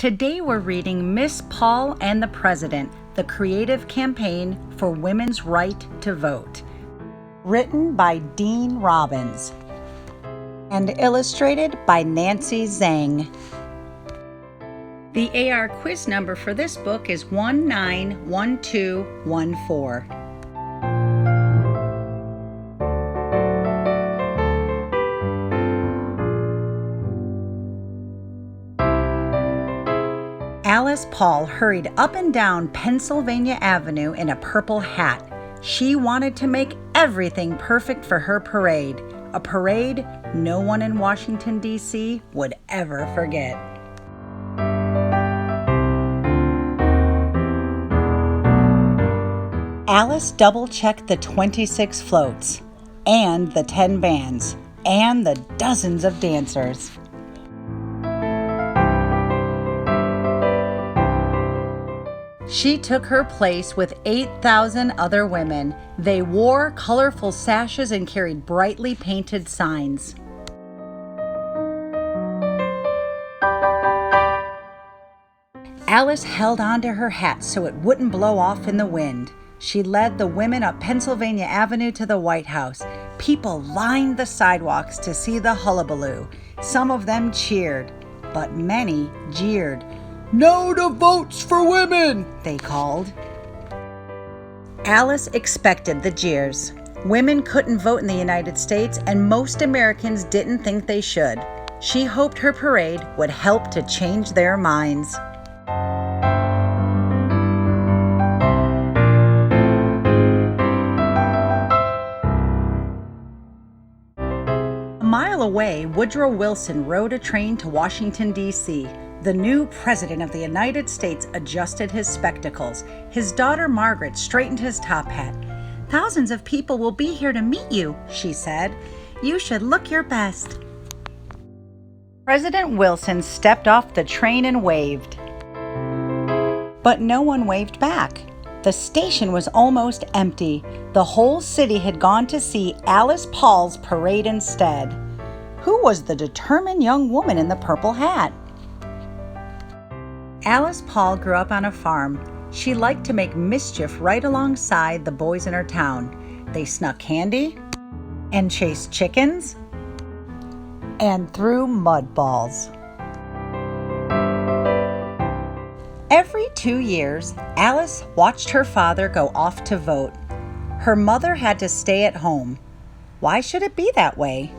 Today we're reading Miss Paul and the President, the Creative Campaign for Women's Right to Vote, written by Dean Robbins and illustrated by Nancy Zhang. The AR quiz number for this book is 191214. Alice Paul hurried up and down Pennsylvania Avenue in a purple hat. She wanted to make everything perfect for her parade, a parade no one in Washington, D.C. would ever forget. Alice double-checked the 26 floats, and the 10 bands, and the dozens of dancers. She took her place with 8,000 other women. They wore colorful sashes and carried brightly painted signs. Alice held onto her hat so it wouldn't blow off in the wind. She led the women up Pennsylvania Avenue to the White House. People lined the sidewalks to see the hullabaloo. Some of them cheered, but many jeered. "No to votes for women," they called. Alice expected the jeers. Women couldn't vote in the United States, and most Americans didn't think they should. She hoped her parade would help to change their minds. A mile away, Woodrow Wilson rode a train to Washington, D.C. The new President of the United States adjusted his spectacles. His daughter Margaret straightened his top hat. "Thousands of people will be here to meet you," she said. "You should look your best." President Wilson stepped off the train and waved. But no one waved back. The station was almost empty. The whole city had gone to see Alice Paul's parade instead. Who was the determined young woman in the purple hat? Alice Paul grew up on a farm. She liked to make mischief right alongside the boys in her town. They snuck candy and chased chickens and threw mud balls. Every 2 years, Alice watched her father go off to vote. Her mother had to stay at home. Why should it be that way?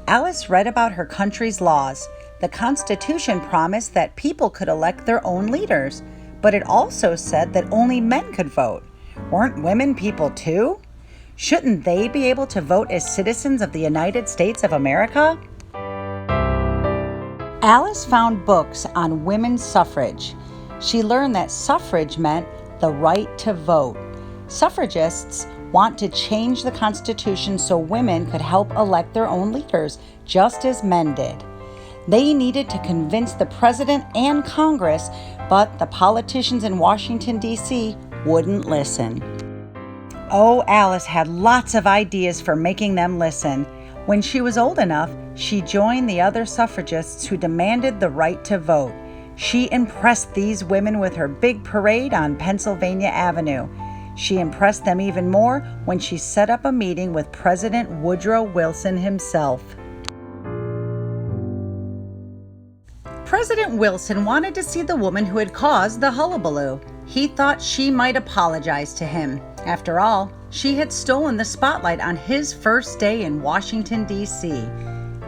Alice read about her country's laws. The Constitution promised that people could elect their own leaders, but it also said that only men could vote. Weren't women people too? Shouldn't they be able to vote as citizens of the United States of America? Alice found books on women's suffrage. She learned that suffrage meant the right to vote. Suffragists want to change the Constitution so women could help elect their own leaders, just as men did. They needed to convince the president and Congress, but the politicians in Washington, D.C. wouldn't listen. Oh, Alice had lots of ideas for making them listen. When she was old enough, she joined the other suffragists who demanded the right to vote. She impressed these women with her big parade on Pennsylvania Avenue. She impressed them even more when she set up a meeting with President Woodrow Wilson himself. President Wilson wanted to see the woman who had caused the hullabaloo. He thought she might apologize to him. After all, she had stolen the spotlight on his first day in Washington, D.C.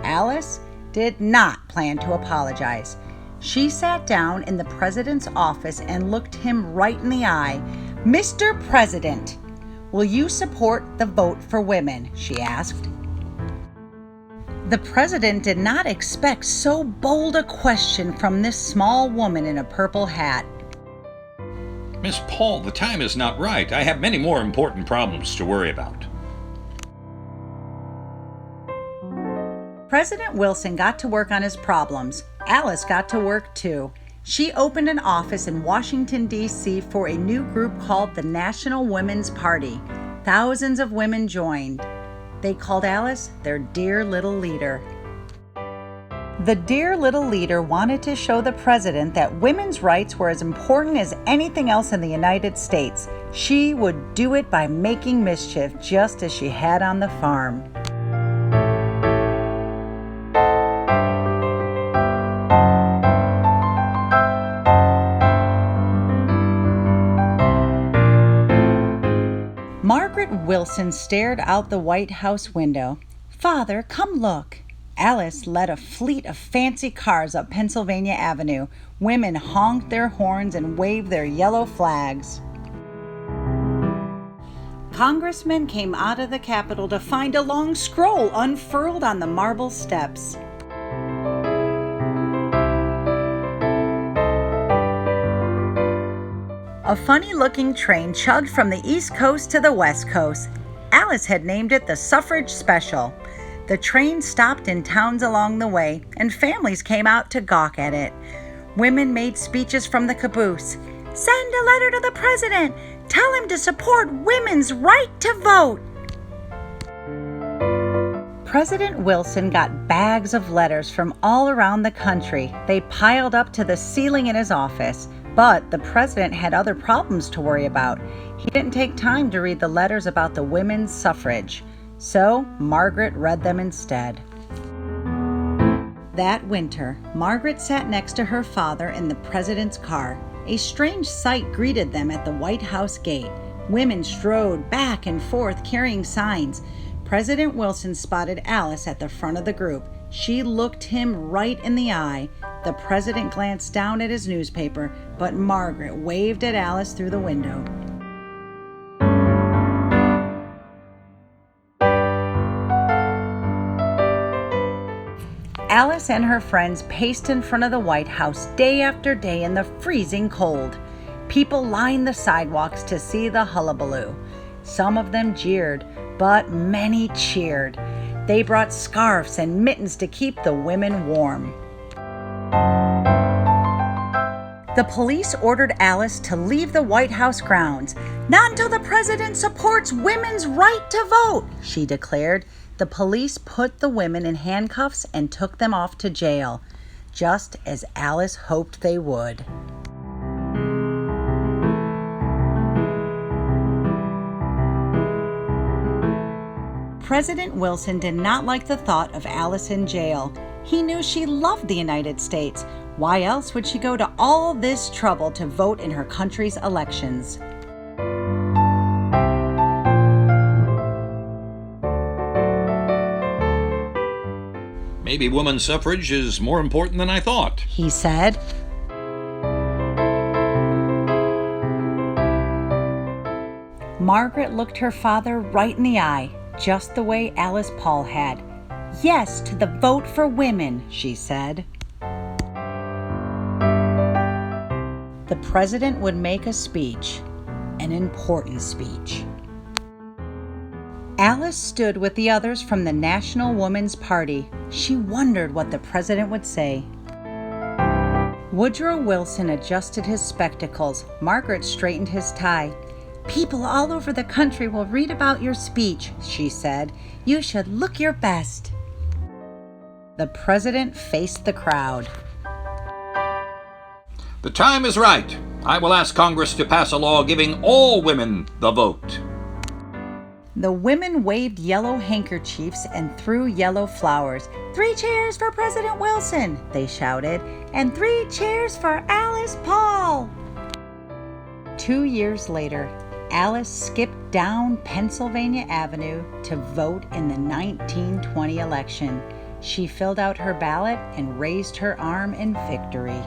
Alice did not plan to apologize. She sat down in the president's office and looked him right in the eye. "Mr. President, will you support the vote for women?" she asked. The president did not expect so bold a question from this small woman in a purple hat. "Miss Paul, the time is not right. I have many more important problems to worry about." President Wilson got to work on his problems. Alice got to work too. She opened an office in Washington, D.C. for a new group called the National Women's Party. Thousands of women joined. They called Alice their dear little leader. The dear little leader wanted to show the president that women's rights were as important as anything else in the United States. She would do it by making mischief, just as she had on the farm. Margaret Wilson stared out the White House window. "Father, come look." Alice led a fleet of fancy cars up Pennsylvania Avenue. Women honked their horns and waved their yellow flags. Congressmen came out of the Capitol to find a long scroll unfurled on the marble steps. A funny-looking train chugged from the East Coast to the West Coast. Alice had named it the Suffrage Special. The train stopped in towns along the way, and families came out to gawk at it. Women made speeches from the caboose. "Send a letter to the president. Tell him to support women's right to vote." President Wilson got bags of letters from all around the country. They piled up to the ceiling in his office. But the president had other problems to worry about. He didn't take time to read the letters about the women's suffrage. So Margaret read them instead. That winter, Margaret sat next to her father in the president's car. A strange sight greeted them at the White House gate. Women strode back and forth carrying signs. President Wilson spotted Alice at the front of the group. She looked him right in the eye. The president glanced down at his newspaper, but Margaret waved at Alice through the window. Alice and her friends paced in front of the White House day after day in the freezing cold. People lined the sidewalks to see the hullabaloo. Some of them jeered, but many cheered. They brought scarves and mittens to keep the women warm. The police ordered Alice to leave the White House grounds. "Not until the president supports women's right to vote," she declared. The police put the women in handcuffs and took them off to jail, just as Alice hoped they would. President Wilson did not like the thought of Alice in jail. He knew she loved the United States. Why else would she go to all this trouble to vote in her country's elections? Maybe women's suffrage is more important than I thought, he said. Margaret looked her father right in the eye, just the way Alice Paul had. "Yes to the vote for women," she said. The president would make a speech, an important speech. Alice stood with the others from the National Woman's Party. She wondered what the president would say. Woodrow Wilson adjusted his spectacles. Margaret straightened his tie. "People all over the country will read about your speech," she said. "You should look your best." The president faced the crowd. The time is right. I will ask Congress to pass a law giving all women the vote. The women waved yellow handkerchiefs and threw yellow flowers. "3 cheers for President Wilson," they shouted, "and 3 cheers for Alice Paul." 2 years later, Alice skipped down Pennsylvania Avenue to vote in the 1920 election. She filled out her ballot and raised her arm in victory.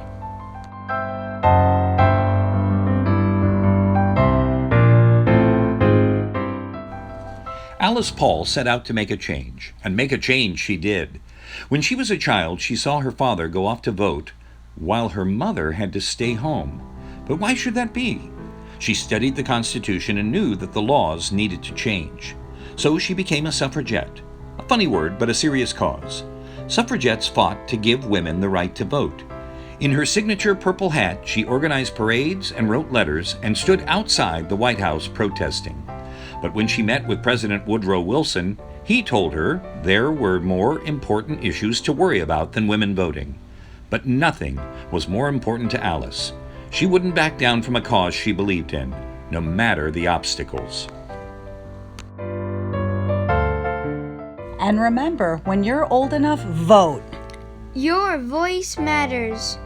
Alice Paul set out to make a change, and make a change she did. When she was a child, she saw her father go off to vote, while her mother had to stay home. But why should that be? She studied the Constitution and knew that the laws needed to change. So she became a suffragette. A funny word, but a serious cause. Suffragettes fought to give women the right to vote. In her signature purple hat, she organized parades and wrote letters and stood outside the White House protesting. But when she met with President Woodrow Wilson, He told her there were more important issues to worry about than women voting. But nothing was more important to Alice. She wouldn't back down from a cause she believed in, no matter the obstacles. And remember, when you're old enough, vote. Your voice matters.